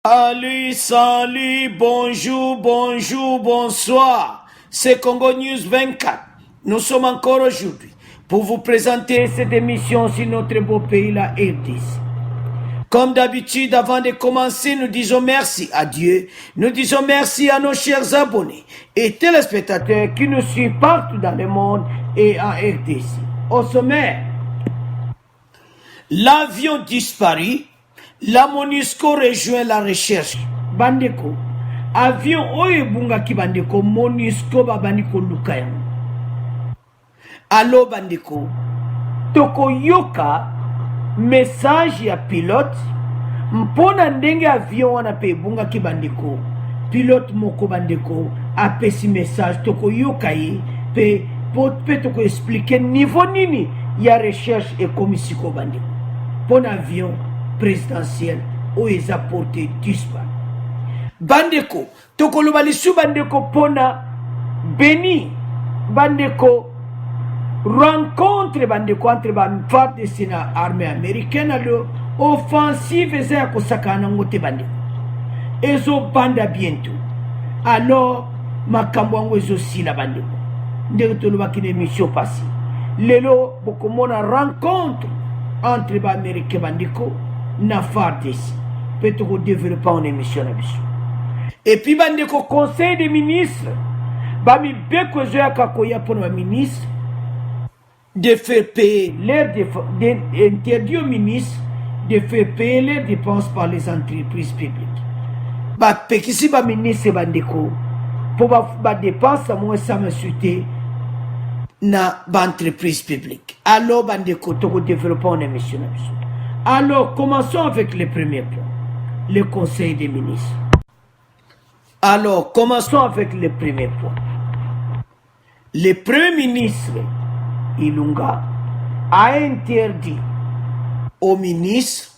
Salut, salut, bonjour, bonjour, bonsoir. C'est Congo News 24. Nous sommes encore aujourd'hui pour vous présenter cette émission sur notre beau pays, la RDC. Comme d'habitude, avant de commencer, nous disons merci à Dieu. Nous disons merci à nos chers abonnés et téléspectateurs qui nous suivent partout dans le monde et en RDC. Au sommaire, l'avion disparu. La MONUSCO rejoint la recherche. Bandeko, avion oye ki bandeko, MONUSCO babaniko lukayam. Allo bandeko, toko yoka message ya pilote, mpona ndenge avion wana pe bunga ki bandeko. Pilote moko bandeko, apesi message, toko yoka ye, pe toko expliquer niveau nini ya recherche et komisiko bandeko. Pon avion présidentiel où ils a porté disparu. Bandeko, tokoloba lisu bandeko pona Beni, bandeko rencontre bandeko entre FARDC de Sénat armée américaine alors offensive eza kosakana ngote bandeko. Ezo banda bientôt. Alors makambo ngo ezo sila bandeko. Ndeko toloba kine mission passée. Lelo bokomona rencontre entre ba américain bandeko na FARDC peut-être développer une émission na biso. Et puis bandeko conseil des ministres bami beko zoya kakoya pour les ministres de faire payer d'interdire aux ministres de faire payer les dépenses par les entreprises publiques. Ba pekisi ba ministre bandeko pour ba dépenses à moins ça me suite na ba entreprise publique. Alors bandeko toko développer une émission na biso. Alors, commençons avec le premier point, le Conseil des ministres. Alors, commençons avec le premier point. Le Premier ministre, Ilunga, a interdit aux ministres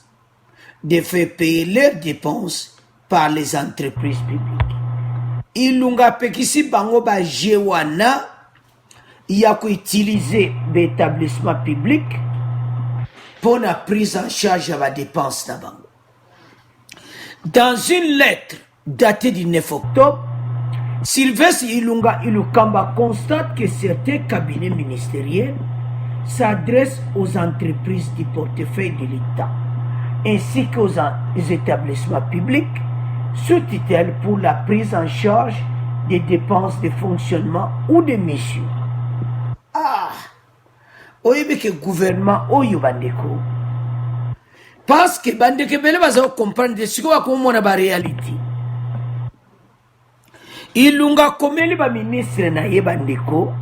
de faire payer leurs dépenses par les entreprises publiques. Ilunga pekisi bango ba jewana, il y a qu'utiliser l'établissement public pour la prise en charge de la dépense d'abord. Dans une lettre datée du 9 octobre, Sylvestre Ilunga Ilukamba constate que certains cabinets ministériels s'adressent aux entreprises du portefeuille de l'État ainsi qu'aux établissements publics sous tutelle pour la prise en charge des dépenses de fonctionnement ou de mission. Oyebi que gouvernement oyo bandeko parce que bandeko bele baza comprendre ce ko akomona ba réalité. Ilunga komeli ba ministre na ye bandeko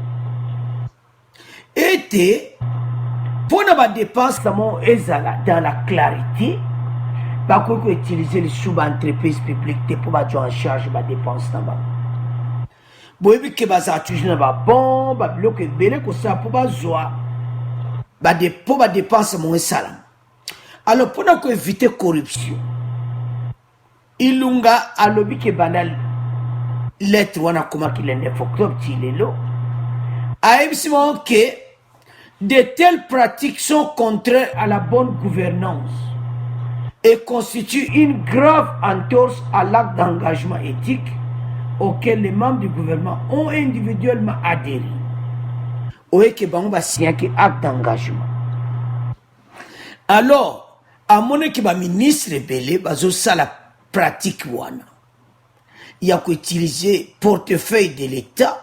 était pour na dépense samo ezala dans la clarté ba ko utiliser les sous-entreprises publiques pour ba en charge ba dépense na ba. Boyebi que baza toujours na ba bon ba bloque bele ko ça pour ba zoa pour la dépense moins salam. Alors pour éviter corruption, Ilunga a lobby que banal lettre wana comment qu'il est 9 octobre tilelo a évidemment que de telles pratiques sont contraires à la bonne gouvernance et constituent une grave entorse à l'acte d'engagement éthique auquel les membres du gouvernement ont individuellement adhéré. Oye que bango ba signé que acte d'engagement. Alors, à mon que ba ministre belé bazo ça la pratique wana. Il y a qu'utiliser portefeuille de l'État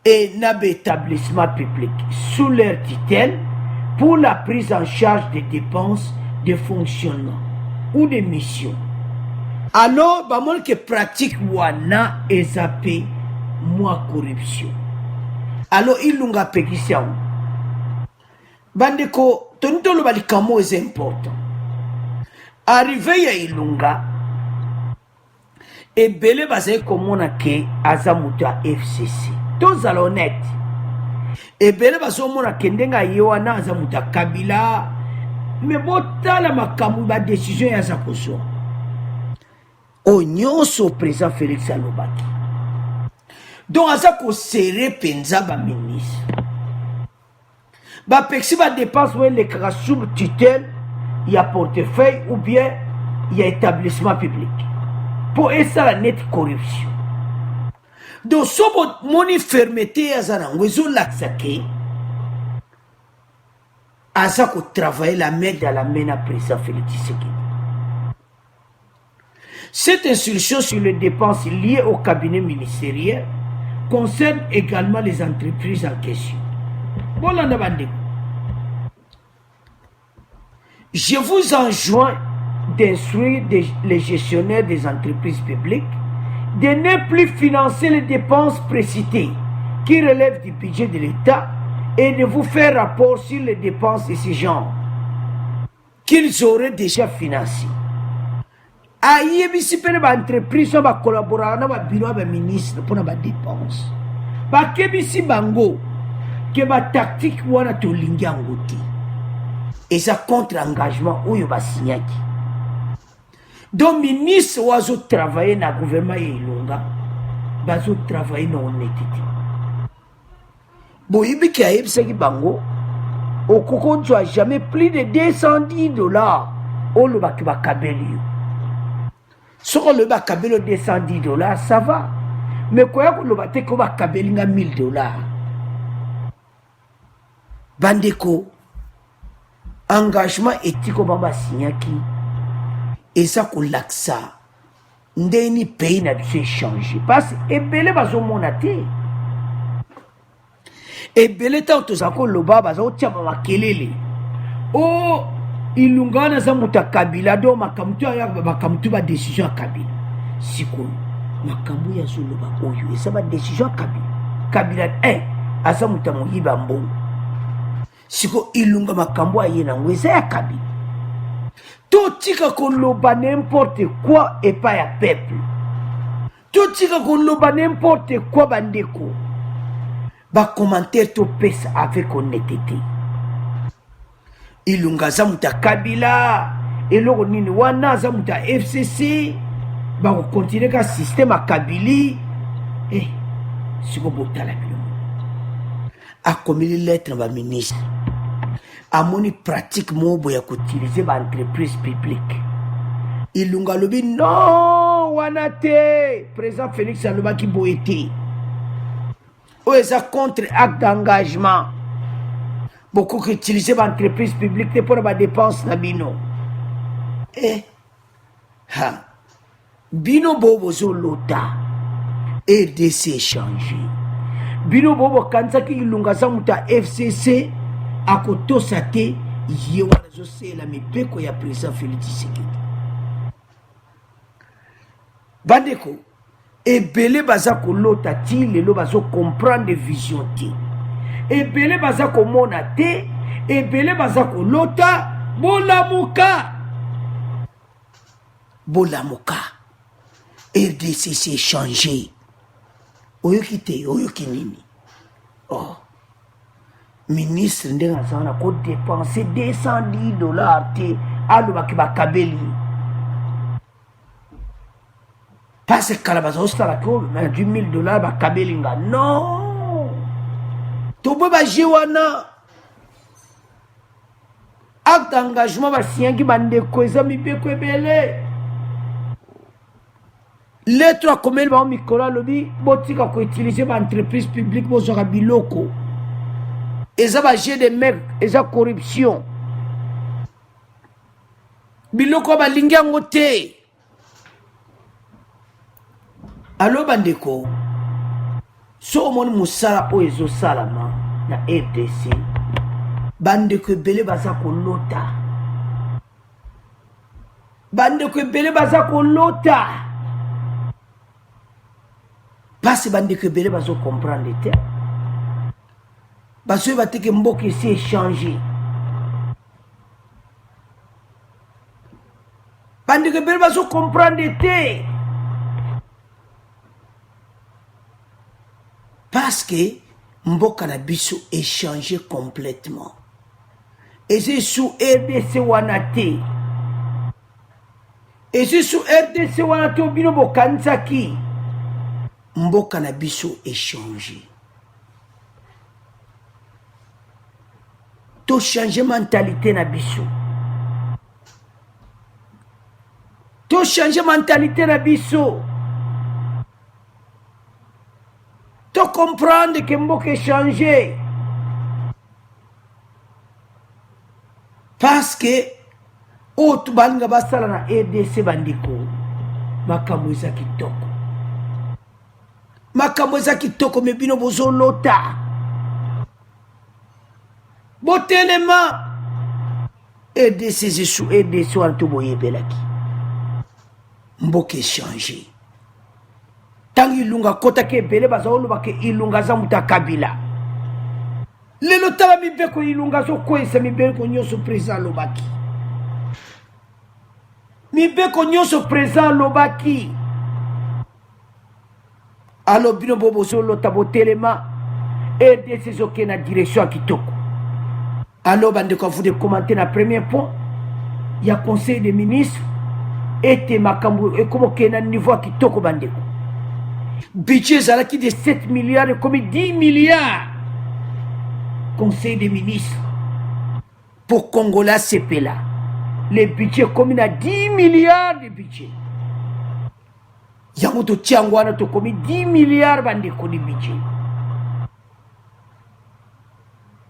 et n'ab établissement public sous leur tutelle pour la prise en charge des dépenses de fonctionnement ou de mission. Alors, ba mon que pratique wana ezapé moi corruption. Alors, Ilunga pekisiam. Bandeko, tonitolo balikamo est important. Arrivé à Ilunga, et belé basé comme on a ke azamuta FCC. Tous allons honnête. Et belé basé comme on a kendenga yewana azamuta Kabila. Mais botala makamu ba décision ya zakoso. Onyoso président Félix Alobaki. Donc, à ça qu'on serre penza ba ministre. Ba pexi ba dépense ouais les sous tutelle, il y a portefeuille ou bien il y a établissement public pour essa la net corruption donc sobo moni fermeté azana ngwezo laksake aza ko travailler la main dans la main à président Félix Tshisekedi. Cette instruction sur les dépenses liées au cabinet ministériel concerne également les entreprises en question. Je vous enjoins d'instruire les gestionnaires des entreprises publiques de ne plus financer les dépenses précitées qui relèvent du budget de l'État et de vous faire rapport sur les dépenses de ce genre qu'ils auraient déjà financées. Ayebisi pene ba entreprise ba collaborer na ba bureau ba ministre pour na ba dépenses. Ba kebisi bango ke ba tactique wana to lingi angoti. Et ça contre engagement oyo ba signaki. Donc ministre wazo travailler na gouvernement Ilunga bazo travailler na honnêteté. Boyibi ki ayebisa ki bango okoko nzwa jamais plus de $210 olo ba ki ba kabeli. Sur le bas kabelo $210, ça va. Mais quoi que le bas te ko ba kabelinga $1000. Bandeko, engagement éthique bamba signaki. Et ça ko laksa. Ndeni pays n'a pu changer. Parce que ebele bazo monate. Ebele ta otozako loba bazo tia ba kelele. Oh Ilungana za muta Kabila do makamtu ya makamtu ba décision Kabila siko makambu ya zolo ba oyo esa ba décision Kabila asa muta muyiba mbo siko Ilunga makambu ayena ngweza ya Kabila to tika ko loba n'importe quoi et pas ya peuple to tika ko loba n'importe quoi bandeko ba commentaire to pesa avec honnêteté. Ilunga za muta Kabila eloko nini wana za muta FCC ba ko continuer ka système a Kabili siko botala bilo a komili lettre ba ministre amoni pratique mobo ya ko utiliser ba entreprise publique. Ilunga lobi non wana te président Félix aloba ki boete o eza contre acte d'engagement. Beaucoup qui utilisent l'entreprise publique pour les dépenses na bino. Bino bobo zo lota. RDC changé. Bino bobo kanza ki Ilunga za muta FCC akoto sate yewa zo se la mipeko ya président Félix Tshisekedi. Bandeko ebele baza ko lota ti lelo bazo comprendre vision ti. Ebele baza komona te, ebele baza kolota, bolamuka. Bolamuka. RDC s'est changé. Oyoki te, oyoki nini. Oh. Ministre ndenga sana ko dépenser $210 te, alo baki bakabeli. Parce que kalabaza ostala ko, mais $10,000 bakabeli nga. Non. Tobo ba jewana acte d'engagement ba siyangi bandeko eza mibeko ebele lettre a komeli ba mikolo lobi botika ko utiliser ba entreprise publique bozaka biloko eza ba jeu de mer eza corruption biloko ba lingango te. Allo bandeko so mon musala o ezo salama na RDC bandeko ebele baza kolota parce bandeko ebele bazo comprendre te baso bateke mboka esi échanger bandeko ebele bazo comprendre te parce que mboka na biso échangé complètement. Et c'est sous RDC wanate. Et c'est sous RDC wanate obino bokanzaki. Mboka na biso échangé. To changer mentalité na biso. to changer mentalité na biso, to comprendre que mboka changer, parce que o tubalinga basala na EDC bandiko makambo eza kitoko, makambo eza kitoko, me bino bozolota botelema EDC zesu EDC wana to boyebelaki mboka changer. Tangi ilunga kota ke ebele bazoloba ke ilunga za muta Kabila, lelo tala mibeko ilunga zo kwesa mibeko nyonso président lobaki, mibeko nyonso président lobaki. Alo bino bobo solo tabotelema RDC zoke na direction ya kitoko. Alo bande ko vous de commenter na premier point ya conseil des ministres ete makambo e komo kena niveau ya kitoko bandeko. Budget zalaki de 7 milliards et comme 10 milliards. Conseil des ministres pour Congolais CPLA. Le budget comme à 10 milliards de budget. Yamoto Tiangwana to comme 10 milliards bandeko de budget.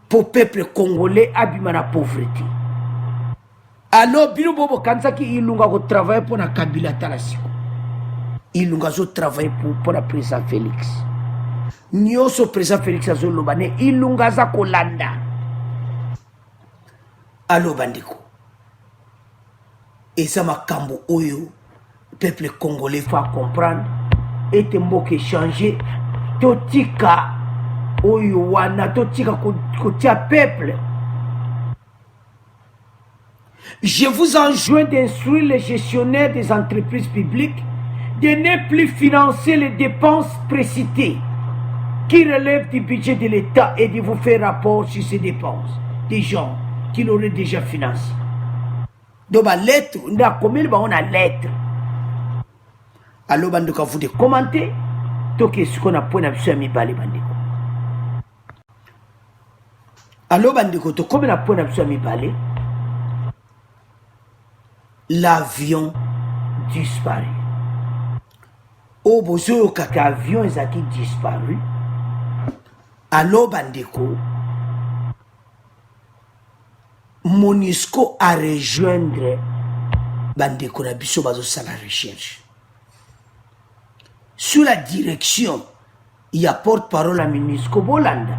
Pour peuple congolais abima na pauvreté. Alors bino bobo kansaki ilunga ko travailler pour na Kabila talasiko. Ilunga zo travailler pour la président Félix. Nyoso président Félix azo lobane ilunga za kolanda. Alo bandiko. Et ça makambo oyo peuple congolais faut comprendre et mboke changer totika oyo wana totika kotia peuple. Je vous enjoins d'instruire les gestionnaires des entreprises publiques de ne plus financer les dépenses précitées qui relèvent du budget de l'État et de vous faire rapport sur ces dépenses des gens qui l'auraient déjà financé. Donc, ma lettre, on a lettre. Alors, bandeko, vous de commenter, tout ce qu'on a point d'absolu à mi balé, bandeko. Alors, bandeko, tout comme on a point d'absolu à mi balé, l'avion disparu. Au bozo kaka avion ezaki disparu. Alors bandeko, MONUSCO a rejoindre bandeko na biso bazo sala recherche. Sous la direction, il y a porte-parole à MONUSCO Bolanda.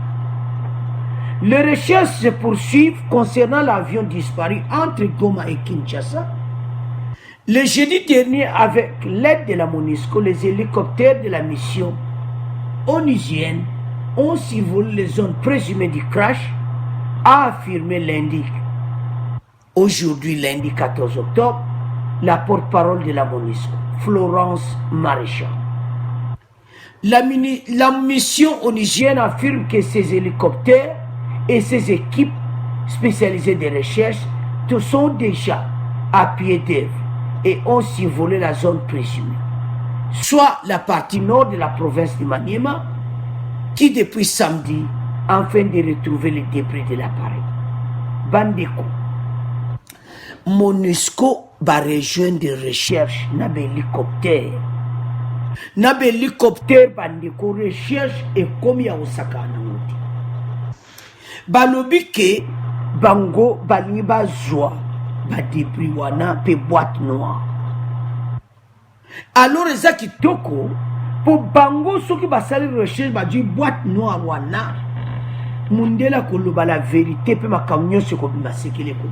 Les recherches se poursuivent concernant l'avion disparu entre Goma et Kinshasa. Le jeudi dernier, avec l'aide de la MONUSCO, les hélicoptères de la mission onusienne ont survolé les zones présumées du crash, a affirmé lundi. Aujourd'hui, lundi 14 octobre, la porte-parole de la MONUSCO, Florence Maréchal. La mission onusienne affirme que ces hélicoptères et ces équipes spécialisées de recherche sont déjà à pied d'œuvre et ont survolé la zone présumée, soit la partie nord de la province de Maniema, qui depuis samedi, afin de retrouver les débris de l'appareil. Bandeko, MONUSCO va rejoindre des recherches dans l'hélicoptère. Dans l'hélicoptère, bandeko, recherche et comme il y a Osaka Namoti. Balobi ke bango balingi bazwa ba débris wana pe boîte noire. Alors eza kitoko po bango soki basali recherche ba di boîte noire wana mundela koloba la vérité pe makambo nyonso ko bima sekele ko.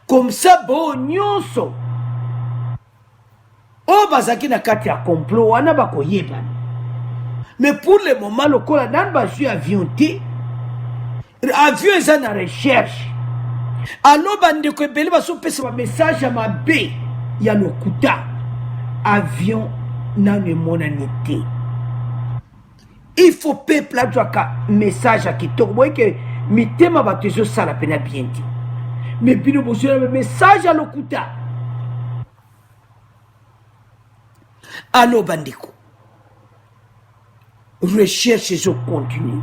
Comme ça bo nyonso o bazaki na kati ya complot wana bakoyeba. Mais pour le moment lokola nan bazwi avion te avion eza na recherche. Alors bandeko ebele basopesa ba message ya mabe ya lokuta avion nano emonani te. Il faut peuple azwaka message ya kitoko boye ke mitema bato ezosala pena bien te. Mais bino bozwela message ya lokuta. Alors bandeko, recherche ezo continue.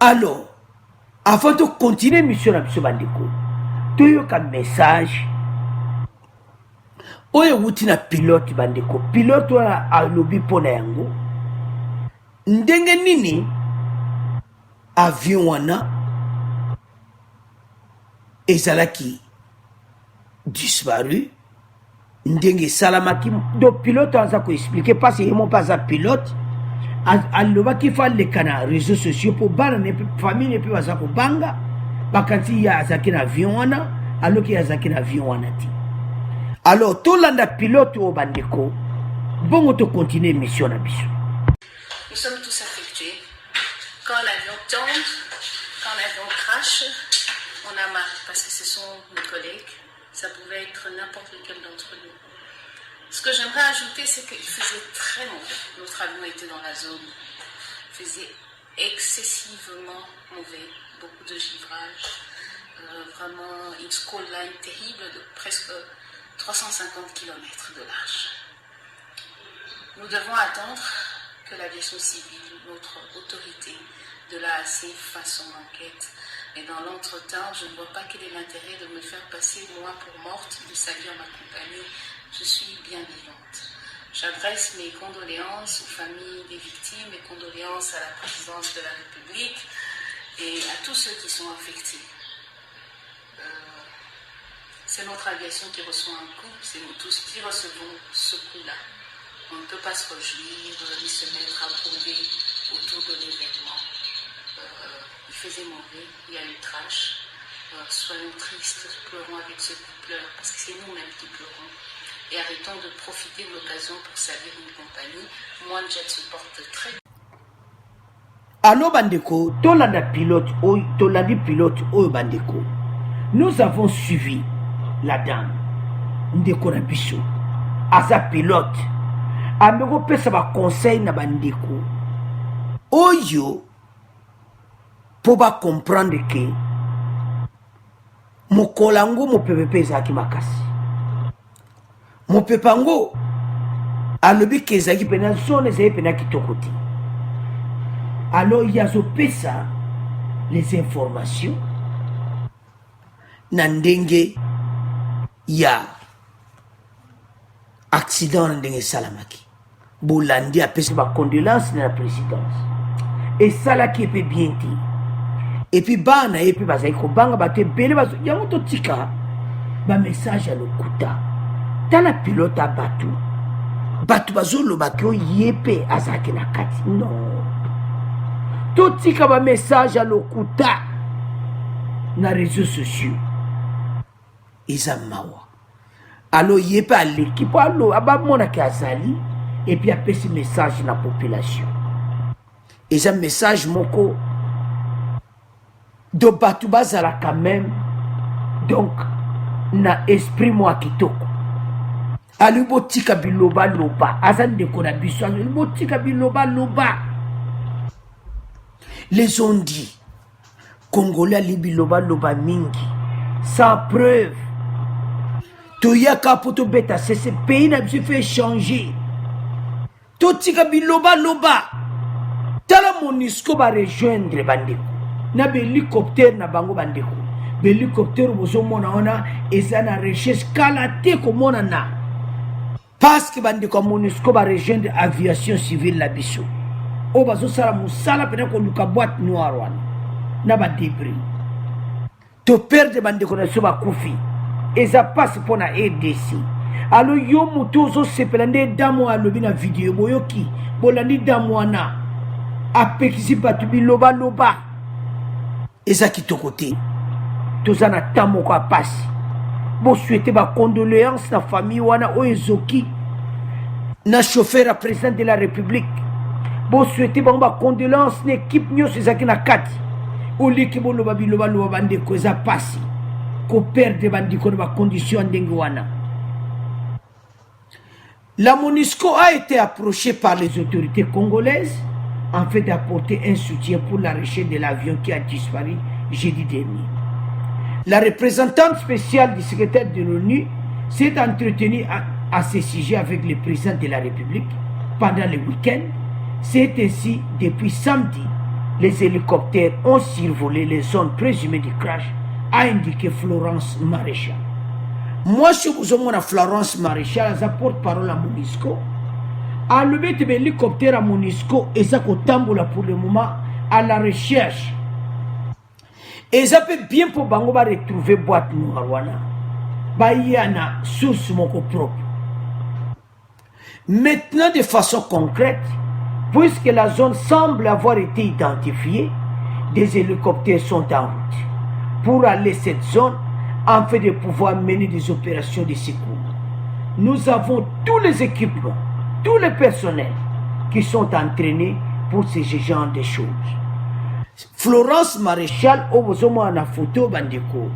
Alors, avant de continuer mission na biso bandeko, toyoka message oyo wuti na pilote bandeko pilote wana alobi pona yango ndenge nini avion wana ezalaki disparu ndenge salamaki do pilote aza ko expliquer parce que mon pas un pilote alobaki fa leka na réseaux sociaux pour bana ne famille ne peut baza ko banga bakanti ya azaki na avion wana aloki azaki na avion wana ti alors tolanda pilote au bandeko bongo to continuer mission na biso. Nous sommes tous affectés. Quand l'avion tombe, quand l'avion crache, on a mal parce que ce sont nos collègues. Ça pouvait être n'importe lequel d'entre nous. Ce que j'aimerais ajouter, c'est qu'il faisait très mauvais. Notre avion était dans la zone. Il faisait excessivement mauvais. Beaucoup de givrage. Vraiment une skyline terrible de presque 350 km de large. Nous devons attendre que l'aviation civile, notre autorité de l'AAC, fasse son enquête. Et dans l'entretemps, je ne vois pas quel est l'intérêt de me faire passer moi pour morte, de salir ma compagnie. Je suis bien vivante. J'adresse mes condoléances aux familles des victimes, mes condoléances à la présidence de la République et à tous ceux qui sont affectés. C'est notre aviation qui reçoit un coup, c'est nous tous qui recevons ce coup-là. On ne peut pas se réjouir ni se mettre à brouiller autour de l'événement. Il faisait mauvais, il y a eu trash. Soyons tristes, pleurons avec ceux qui pleurent, parce que c'est nous-mêmes qui pleurons. Et arrêtons de profiter de l'occasion pour salir une compagnie. Moi, le jet se porte très bien. Allo bandeko, tolanda pilote oyo bandeko. Nous avons suivi la dame ndeko na biso aza pilote ameko pesa ba conseil na bandeko oyo po ba comprendre que mokolango mopepe ezaki makasi mopepango alobi ke ezaki pena zone ezali pena kitoko te alors il y a pesa les informations na ndenge ya accident na ndenge salamaki bolandi apesi ba condoléances na la présidence et salaki epe bien te et puis bana epe bazali kobanga bato ebele bazo yango totika ba message ya lokuta tala pilote ya bato bazolobaki oyo ye mpe azalaki na kati non totika ba message ya lokuta na réseaux sociaux eza mawa alo ye mpe aleki mpo alo abamonaki azali epuis apesi message na population eza message moko do bato bazala quand même donc na esprit mwa kitoko ali botika bilobaloba aza ndeko na biso ali botika bilobaloba les ont dit congolais ali bilobaloba mingi sans preuve toyaka po tobeta ce pays na biso fait changer totika bilobaloba tala MONUSCO ba rejoindre bandeko na hélicoptère na bango bandeko hélicoptère bozomona wana eza na recherche kala te komona na parce que bandeko MONUSCO ba rejoindre aviation civile la biso o bazosala musala pena koluka boîte noire wana na ba débris to perdre bandeko na biso bakufi eza passe pona ADC alo yo mutu ozosepela nde damo alobi na video boyoki bolandi damo wana apekisi bato bilobaloba eza kitoko te toza na temps moko apasi bosouete bacondoléance na famille wana oyo ezoki na chauffeur ya président de la république bosouete bango bacondoléance na équipe nyonso ezalaki na kati oliki boloba bilobaloba bandeko eza pasi koperdre bandeko na bacondition ya ndenge wana. La MONUSCO a été approchée par les autorités congolaises en fait d'apporter un soutien pour la recherche de l'avion qui a disparu jeudi dernier. La représentante spéciale du secrétaire de l'ONU s'est entretenue à ce sujet avec le président de la République pendant le week-end. C'est ainsi, depuis samedi, les hélicoptères ont survolé les zones présumées du crash, a indiqué Florence Maréchal. Moi, je suis mon Florence Maréchal, je porte-parole à Monisco. À le mettre l'hélicoptère à Monisco, et ça tamboula pour le moment à la recherche. Et ça peut bien pour Bango retrouver boîte noire. Bayana source mon propre. Maintenant, de façon concrète, puisque la zone semble avoir été identifiée, des hélicoptères sont en route pour aller cette zone afin de pouvoir mener des opérations de secours. Nous avons tous les équipements, tous les personnels qui sont entraînés pour ce genre de choses. Florence Maréchal, au besoin de la photo, bandeko,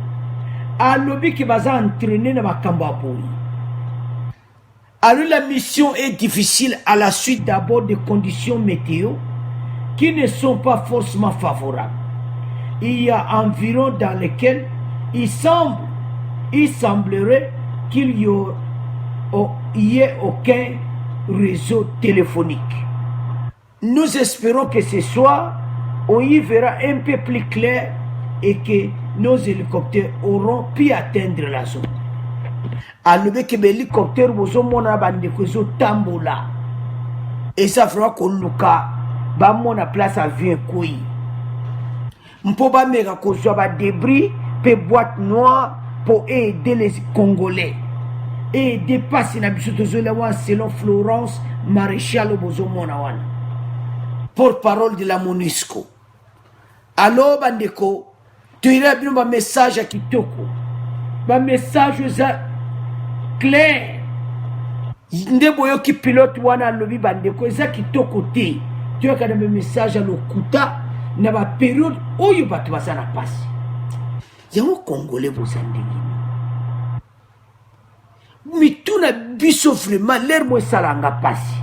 a lobby qui va entraîner dans ma cambaboui. Alors la mission est difficile à la suite d'abord des conditions météo qui ne sont pas forcément favorables. Il y a environ dans lesquels il semblerait qu'il y ait aucun réseau téléphonique. Nous espérons que ce soir, on y verra un peu plus clair et que nos hélicoptères auront pu atteindre la zone. Alors que l'hélicoptère bozomona bandeko zo tambola et ça fera qu'on luka ba mona place avion koi mpo ba mega ko so ba débris pe boîte noire pour aider les Congolais et dépasser na biso tozola wa selon Florence Maréchal bozomona wana porte-parole de la MONUSCO. Alors bandeko tu ira bien ba message à kitoko ba message za clair. Ndeboyo qui pilote wana lobi bandeko eza kitoko te. Tu as quand même un message à l'okuta na ba période oyo batu basana passe. Yango Congolais bozandingi. Mituna biso vraiment l'air mo salanga passe.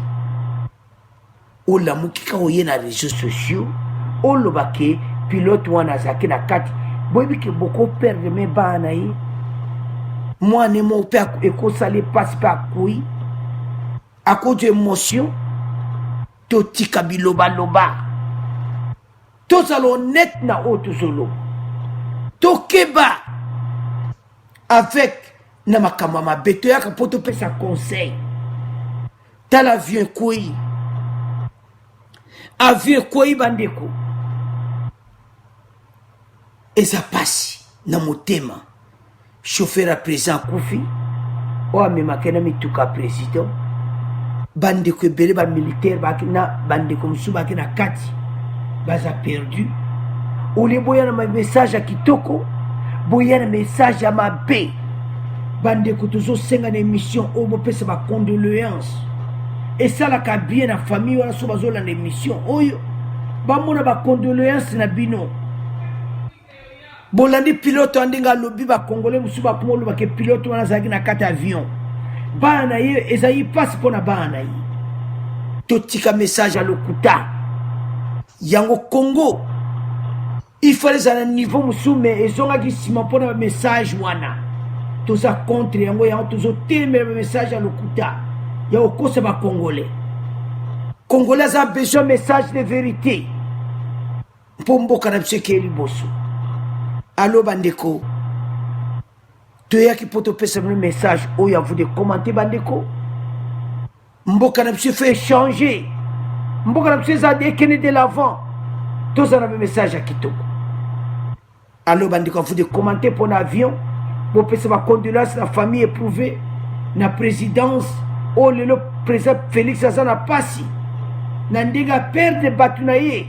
Ola mukika oye na réseaux sociaux. Olobake pilote wana zaki na kati. Boyebi ke boko perdre me bana yi. Moi, ne mon père et qu'on s'allait passer par couille à cause d'émotion. Toti kabiloba loba. Tous allons net na auto solo. Tokeba avec namakamama betoya kapoto pe sa conseil. T'as l'avion couille. Avion couille bandeko. Et ça passe na motema. Chauffeur à présent Koufi, ou à même mituka président, bande que belé ba militaire bakina bande comme sous bakina kati, baza perdu. Ou les boyana ma message à Kitoko, boyana message à ma bé, bande que toujours 5 ans d'émission, ou bo pesa ma condoléance. Et ça la ka bien la famille wala sous bazo la émission, oyo, ba mona ba condoléance na bino. Bolandi pilote andinga lobi ba Congolais musuba kumolo ba ke pilote wana zaki na kata avion. Bana ye ezayi passe pona bana yi. Totika message à l'okuta. Yango Congo. Il fallait à un niveau musume ezonga ki sima pona message wana. Toza contre yango yango tozo teme message à l'okuta. Yango kose ba Congolais. Congolais a besoin message de vérité. Pombo kana msekeli boso. Allo bandeko, tu es qui peut te passer un message où il y a vous de commenter bandeko. Mboka na se fait changer. Mboka na se a dékenné de l'avant. Tous en avez message à Kitoko. Allo bandeko, vous de commenter pour l'avion. Pour passer ma condoléance la famille éprouvée. La présidence, oh le président Félix Azana Passi. Nandega perdre batu na ye.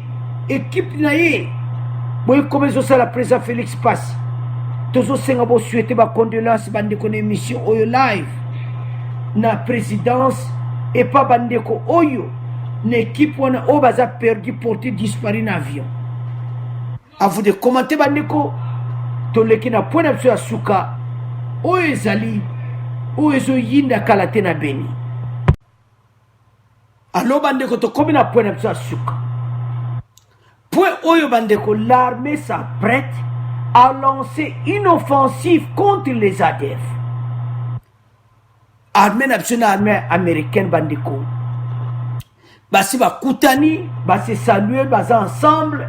Équipe na ye. Moi, comme ça, la président Félix passe. Tous ceux qui ont souhaité ma condoléance, bandeko émission Oyo live. Na présidence et pas bandeko Oyo. L'équipe on a perdu porté disparu dans l'avion. À vous de commenter bandeko. Tous les qui n'ont point d'absolu à Souka. Oyo Zali. Oyo Yinda Kalatena Beni. Alors bandeko to comme n'a point d'absolu à Souka. Point Oyo bandeko, l'armée s'apprête à lancer une offensive contre les ADF. Armée nationale, armée américaine bandeko. Basi ba kutani, basi saluer, basi ensemble.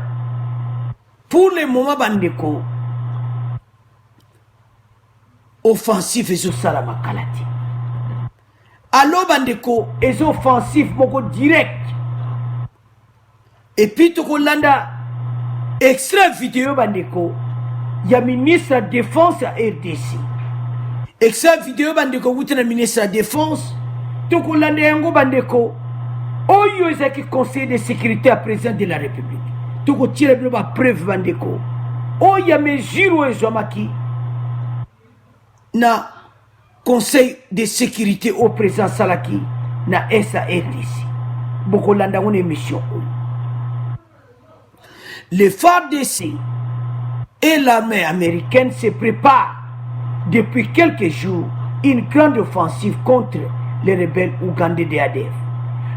Pour le moment bandeko, offensif ezosala makala te. Alo bandeko eza offensif moko direct. Et puis tokolanda extrait vidéo bandeko ya ministre de la défense à RDC. Extrait vidéo bandeko wutena ministre de la défense tokolanda yango bandeko oyo ezaki conseil de sécurité à président de la République. Tokotira bilo ba preuve bandeko oyo mesure ezwamaki na conseil de sécurité au président Salaki na SARDC. Bokolanda ngone émission. Le FARDC et l'armée américaine se préparent depuis quelques jours une grande offensive contre les rebelles ougandais de ADF.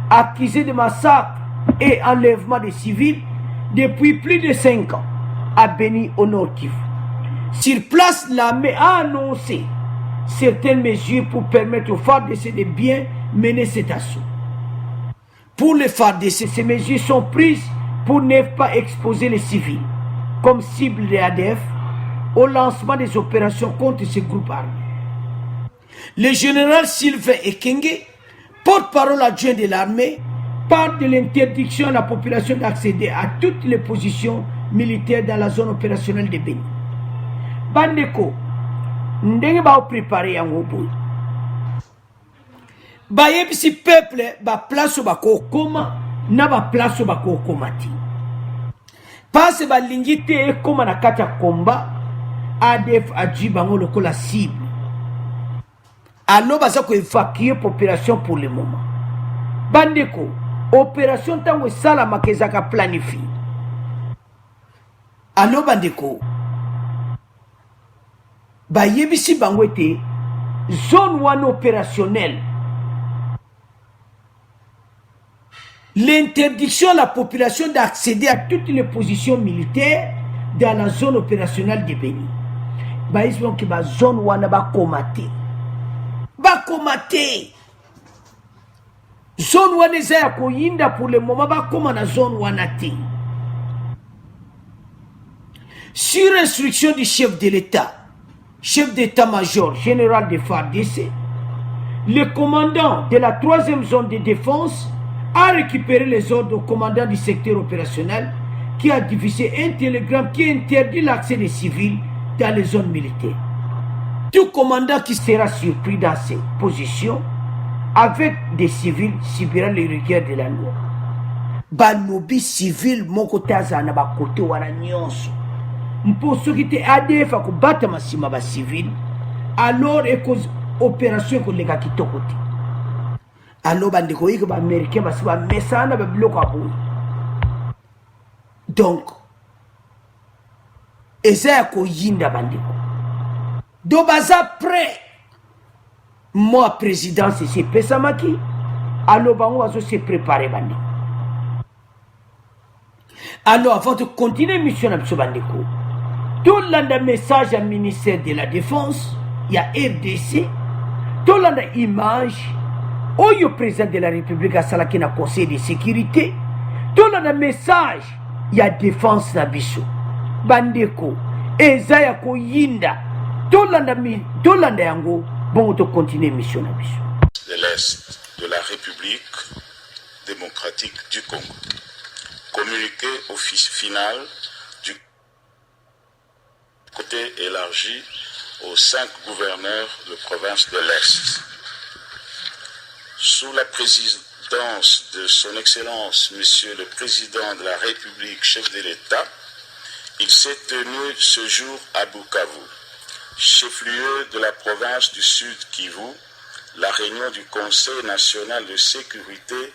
Accusés de massacres et enlèvement de civils depuis plus de 5 ans à Beni au Nord Kivu. Sur place, l'armée a annoncé certaines mesures pour permettre aux FARDC de bien mener cet assaut. Pour les FARDC, ces mesures sont prises pour ne pas exposer les civils comme cible de ADF au lancement des opérations contre ces groupes armés. Le général Sylvain Ekenge, porte-parole adjoint de l'armée, parle de l'interdiction à la population d'accéder à toutes les positions militaires dans la zone opérationnelle de Beni. Bandeko, ndenge ba préparer yango boy. Ba yebisi peuple ba place ba ko koma na ba place ba ko komati. Passe ba lingite e koma na kati ya komba ADF ajibango lokola cible. Alors baza ko évacuer population pour le moment. Bandeko, opération tango sala makezaka planifié. Alors bandeko, ba yebisi bango ete zone one opérationnelle. L'interdiction à la population d'accéder à toutes les positions militaires dans la zone opérationnelle de Beni. Bah, ils ont que la zone où on a combattu. Ba combattu. Zone où on est à Koyinda pour le moment, bah, comme la zone où on a été. Sur instruction du chef de l'État, chef d'état-major général de FARDC, le commandant de la 3e zone de défense a récupéré les ordres au commandant du secteur opérationnel qui a diffusé un télégramme qui interdit l'accès des civils dans les zones militaires. Tout commandant qui sera surpris dans ses positions avec des civils subira les rigueurs de la loi. Banobi civil mokote azana bakote wana nyonso. Mposo qui te ADF akubata masima ba civil alors cause opération ko leka kitokote. Alors bandeko yiko ba américain basi ba mesana ba biloko abo. Donc eza ko yinda bandeko. Do baza prêt. Moi président c'est Pesamaki. Alors bango wazo se préparer bandeko. Alors avant de continuer mission na biso bandeko. Tout le message au ministère de la Défense, il y a RDC, tout le image, au président de la République à Salakina Conseil de sécurité, tout le message, il y a défense na biso, bandeko, ezaya ko yinda, tout le yango, bon to continuer mission na biso. De l'Est de la République démocratique du Congo. Communiqué au final du côté élargi aux 5 gouverneurs de province de l'Est. Sous la présidence de son Excellence, Monsieur le Président de la République, chef de l'État, il s'est tenu ce jour à Bukavu, chef-lieu de la province du Sud Kivu, la réunion du Conseil national de sécurité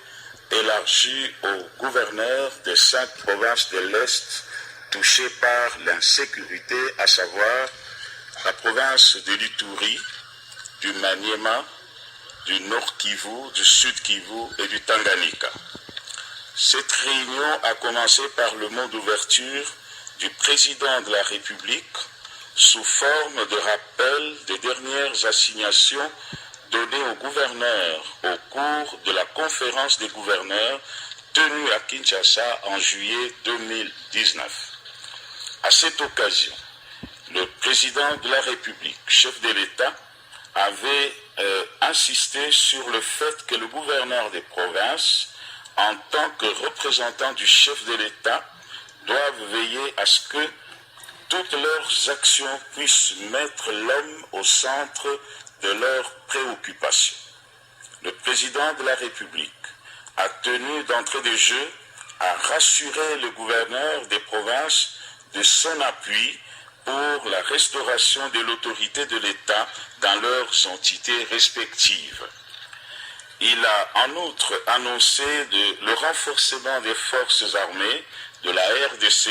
élargie aux gouverneurs des 5 provinces de l'Est touchées par l'insécurité, à savoir la province de l'Ituri, du Maniema, du Nord Kivu, du Sud Kivu et du Tanganyika. Cette réunion a commencé par le mot d'ouverture du président de la République sous forme de rappel des dernières assignations données aux gouverneurs au cours de la conférence des gouverneurs tenue à Kinshasa en juillet 2019. À cette occasion, le président de la République, chef de l'État, avait insisté sur le fait que le gouverneur des provinces, en tant que représentant du chef de l'État, doivent veiller à ce que toutes leurs actions puissent mettre l'homme au centre de leurs préoccupations. Le président de la République a tenu d'entrée de jeu à rassurer le gouverneur des provinces de son appui pour la restauration de l'autorité de l'État dans leurs entités respectives. Il a en outre annoncé le renforcement des forces armées de la RDC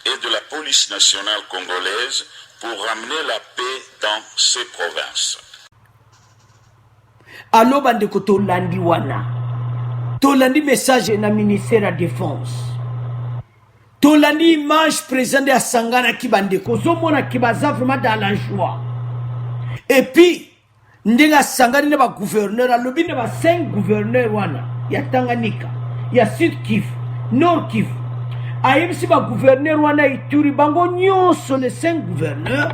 et de la police nationale congolaise pour ramener la paix dans ces provinces. Allo bandeko tolandi wana. Tolandi message na ministère de la Défense. Tolandi image président de Sangana ki bandeko. Zomona ki baza vraiment dans la joie. Et puis, ndenga Sangani na ba gouverneur, alobi na ba 5 gouverneurs wana. Ya Tanganyika, ya Sud Kivu, Nord Kivu. Ayebisi ba gouverneur wana Ituri, bango nyonso les 5 gouverneurs.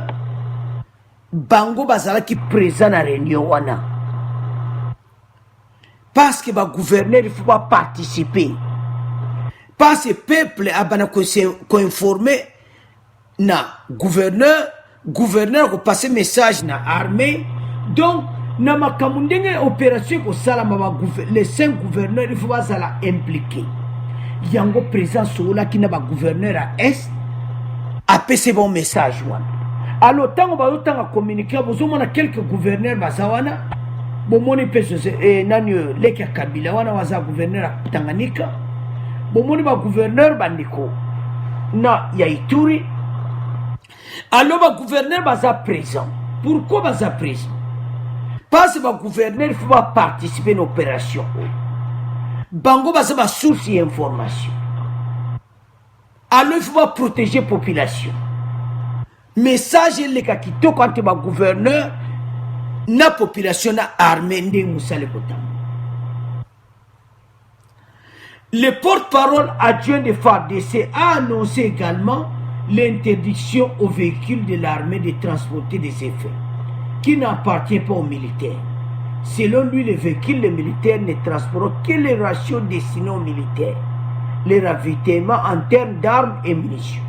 Bango bazala ki présent na réunion wana. Parce que le gouverneur il faut pas participer. Parce que le peuple a informé na gouverneur ko passer message na armée. Donc na makamundenge opération ko sala les 5 gouverneurs il faut pas sala impliquer. Yango présent sur là qui na ba gouverneur à est a passé bon message wana. Alors tant ba autant communiquer vous on a quelques gouverneurs bazawana. Bomoni peso nani leki Kabila wana waza gouverneur Tanganyika. Bomoni ba gouverneur bandiko na ya Ituri. Alors ba gouverneur baza présent. Pourquoi baza présent? Parce que ba gouverneur il faut pas participer à l'opération. Bango baza ba source d'information. Alors il faut pas protéger la population. Message leka kitoko quand ba gouverneur na population na armée ndé musale kotam. Le porte-parole adjoint de FARDC a annoncé également l'interdiction aux véhicules de l'armée de transporter des effets qui n'appartiennent pas aux militaires. Selon lui, les véhicules militaires ne transportent que les rations destinées aux militaires, les ravitaillements en termes d'armes et munitions.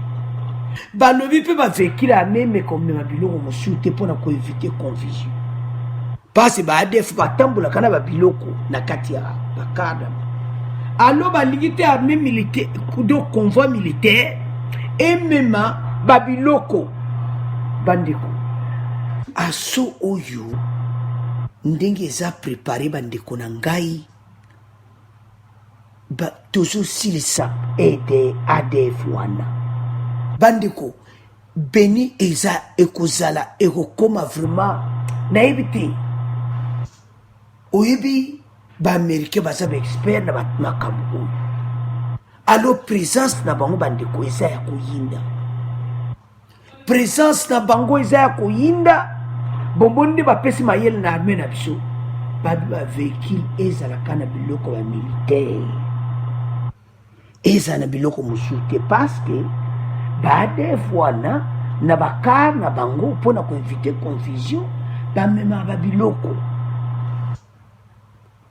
Balobi peut pas véhicule armé mais comme même biloko mo shooter pour éviter confusion. Parce que ADF batambula kana ba biloko na kati ya bakada. Alors ba ligité armée militaire de convoi militaire et même ba biloko bandeko. Aso oyo ndenge za préparé bandeko na ngai ba toujours silisa et de ADF wana. Bandeko beni eza ekozala ekokoma vraiment naibiti. Oyebi ba américain baza ba expert na makambo. Alors présence na bango bandeko eza ya koyinda. Présence na bango eza ya koyinda. Bombondi ba pesi mayel na armée na biso. Ba véhicule ezala kana biloko ba militaire. Eza na biloko musute parce que ba des fois na bakar na bango pona ko éviter confusion ba mema ba biloko.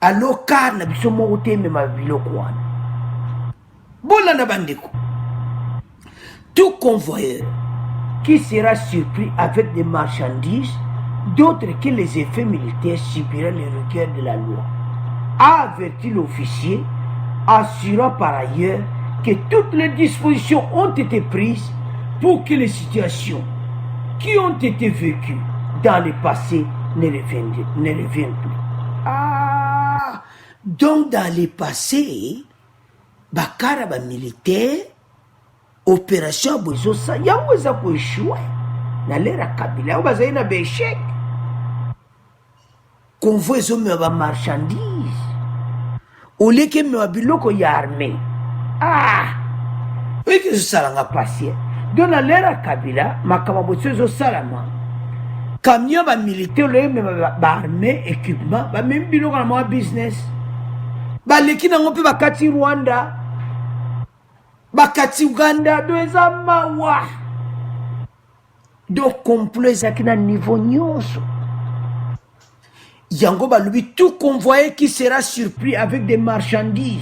Alors car na biso mo te mema biloko wana. Bola na bandeko. Tout convoyeur qui sera surpris avec des marchandises d'autres que les effets militaires subiraient les rigueurs de la loi, a averti l'officier, assurant par ailleurs que toutes les dispositions ont été prises pour que les situations qui ont été vécues dans le passé ne reviennent plus. Ah, donc dans le passé, bakara ba militaire, opération bozosa, yango za ko échouer. Na lera Kabila, on va na béchec. Convoi zo me ba marchandise. Au lieu que me biloko ya armée. Ah! Oui que ça l'a passé. Dans la lera Kabila, makama bozo salama. Camion ba militaire le me ba armée équipement, ba même biloko na mo business. Ba leki na ngope ba kati Rwanda. Ba kati Uganda do ezama wa. donc complot ezalaki na niveau nyonso. Yango balobi tout convoyé qui sera surpris avec des marchandises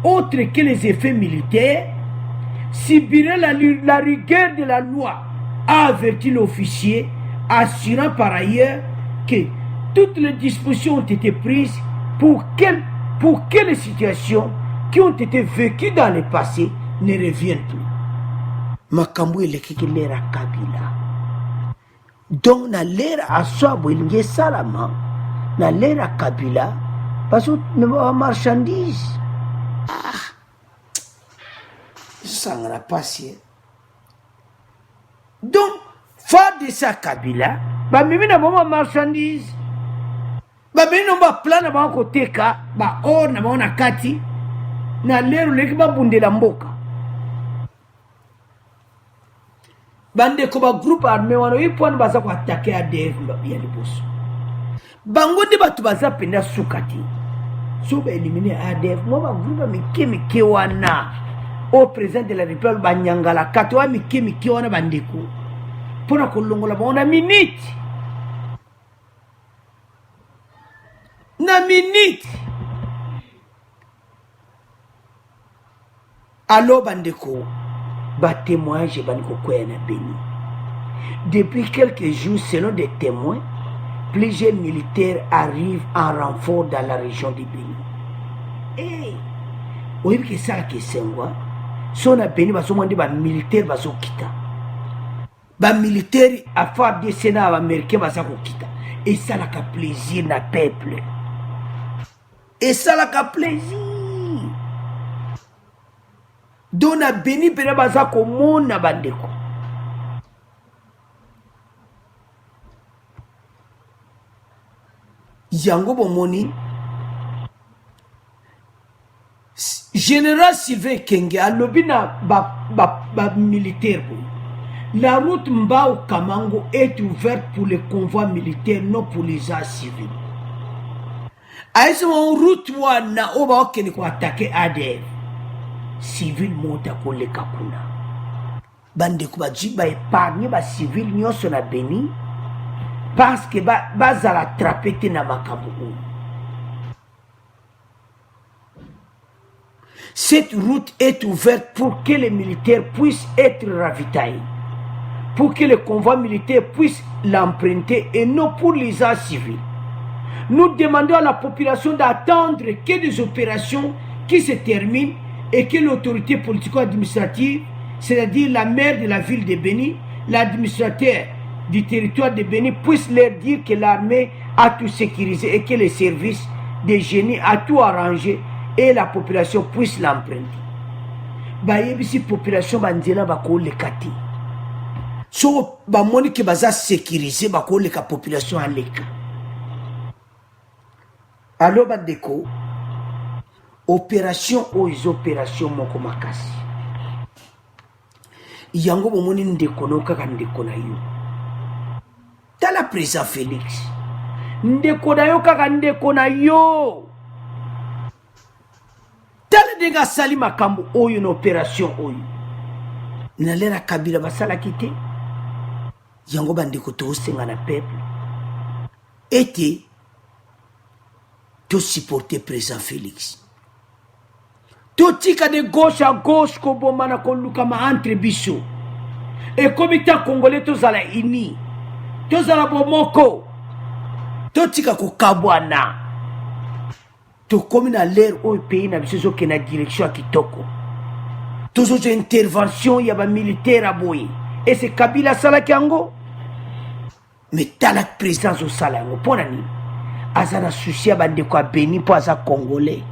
autres que les effets militaires subirait la rigueur de la loi, a averti l'officier, assurant par ailleurs que toutes les dispositions ont été prises pour que les situations qui ont été vécues dans le passé ne reviennent plus. Makambo elekeki lera Kabila. Donc na lera aswabo ilinge salama na lera Kabila parce que ma marchandise ça n'a pas si. Donc fa de sa Kabila ba mimi na mama marchandise ba mimi no ba plan na ba ko teka ba or na ba na kati na lero leki ba bundela mboka bande ko ba groupe armé wano ipone baza ko attaquer ADF ya liboso bango de batu baza penda sukati so ba éliminer ADF mo ba groupe mike wana au président de la République banyangala katwa mike wana bandeko pona ko longola ba on a minute na minute allo bandeko ba témoignage bandeko kwena Beni. Depuis quelques jours, selon des témoins, plusieurs militaires arrivent en renfort dans la région de Beni. Eh, oui, que ça qui c'est quoi? Son a Beni, parce que ba militaire va kita. Ba militaire a fait des sénats américains va kita. Et ça n'a qu'à plaisir na peuple. Et ça n'a qu'à plaisir. Dona Beni pena baza komona bandeko. Yango bomoni Général Sylvain Kenge alobi na ba militaire bo. La route Mbao Kamango est ouverte pour les convois militaires, non pour les agents civils. Aïe mon route wana oba okene ko attaquer ADF. Civil monta ko le kakuna. Bande ko ba jiba épargne ba civil nyonso na Beni parce que bazala trapete na makambo. Cette route est ouverte pour que les militaires puissent être ravitaillés, pour que les convois militaires puissent l'emprunter et non pour les agents civils. Nous demandons à la population d'attendre que des opérations qui se terminent et que l'autorité politico-administrative, c'est-à-dire la maire de la ville de Beni, l'administrateur du territoire de Beni, puisse leur dire que l'armée a tout sécurisé et que les services de génie a tout arrangé et la population puisse l'emprunter. Si la population banzela bako le kati. So ba moni ke baza sécurisé bako le ka population en leka. Alors bandeko opération aux opérations moko makasi. Yango bomoni ndeko no kaka ndeko na yo. Tala président Félix. Ndeko na yo kaka ndeko na yo. Tala denga sali makambo oyo na opération oyo. Nalera Kabila basala kite. Yango bandeko to senga na peuple. Ete to supporter président Félix. Totika de gauche à gauche kobomana kolukama entre biso. Et comité congolais tozala ini. Tozala bomoko. Totika ko kabwana. To komi na l'air au pays na biso ke na direction kitoko. Tozo intervention ya ba militaire aboyi. Et c'est Kabila sala kiango. Mais tala présidence au sala ngo pona ni. Azana souci bande ko Beni po aza congolais.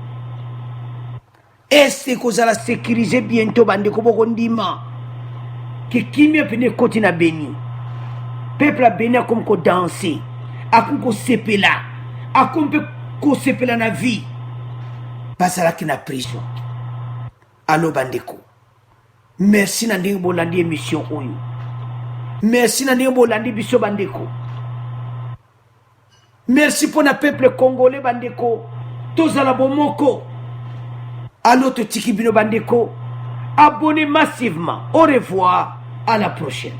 Est-ce que vous allez sécuriser bientôt bande ko boko ndima que kimia pene koti na Beni peuple a Beni a comme ko danser a comme ko sepela a comme ko sepela na vie basala ki na prison. Allo bandeko merci na ndingo bolandi émission oyo merci na ndingo bolandi biso bandeko merci pour na peuple congolais bandeko tozala bomoko. Allo to tiki bino bandeko, abonnez massivement. Au revoir, à la prochaine.